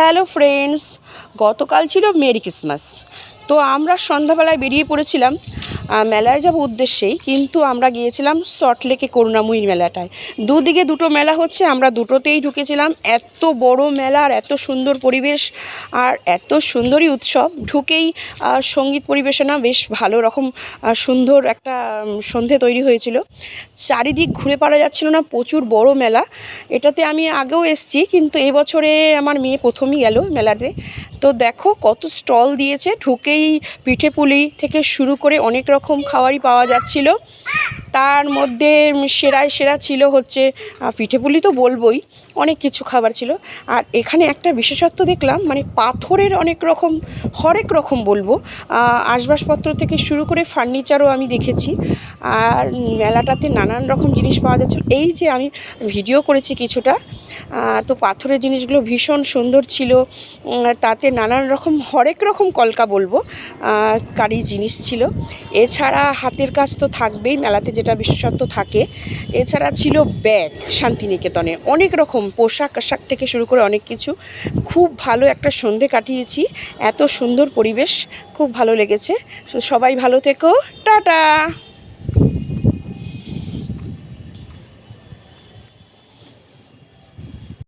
Hello friends, গতকাল ছিল merry Christmas. তো আমরা সন্ধ্যাবেলায় বেরিয়ে পড়েছিলাম মেলায় যাব উদ্দেশ্যেই, কিন্তু আমরা গিয়েছিলাম সল্টলেকে করুণাময়ী মেলাটায়। দুদিকে দুটো মেলা হচ্ছে, আমরা দুটোতেই ঢুকেছিলাম। এত বড় মেলা আর এত সুন্দর পরিবেশ আর এত সুন্দরই উৎসব। ঢুকেই সঙ্গীত পরিবেশনা বেশ ভালো রকম সুন্দর একটা সন্ধে তৈরি হয়েছিল। চারিদিক ঘুরে পারা যাচ্ছিল না, প্রচুর বড় মেলা। এটাতে আমি আগেও এসেছি, কিন্তু এবছরে আমার মেয়ে প্রথমই গেল মেলাতে। তো দেখো কত স্টল দিয়েছে, ঢুকেই পিঠে পুলি থেকে শুরু করে অনেক রকম খাবারই পাওয়া যাচ্ছিল। তার মধ্যে সেরায় সেরা ছিল হচ্ছে পিঠে পুলি, তো বলবোই, অনেক কিছু খাবার ছিল। আর এখানে একটা বিশেষত্ব দেখলাম, মানে পাথরের অনেক রকম, হরেক রকম বলবো, আসবাবপত্র থেকে শুরু করে ফার্নিচারও আমি দেখেছি। আর মেলাটাতে নানান রকম জিনিস পাওয়া যাচ্ছিল। এই যে আমি ভিডিও করেছি কিছুটা, তো পাথরের জিনিসগুলো ভীষণ সুন্দর ছিল। তাতে নানান রকম হরেক রকম কলকা বলবো কারি জিনিস ছিল। এছাড়া হাতের কাজ তো থাকবেই মেলাতে, যেটা বিশেষত্ব থাকে। এছাড়া ছিল ব্যাগ, শান্তিনিকেতনে অনেক রকম পোশাক আশাক থেকে শুরু করে অনেক কিছু। খুব ভালো একটা সন্ধে কাটিয়েছি, এত সুন্দর পরিবেশ, খুব ভালো লেগেছে। সবাই ভালো থেকো, টাটা।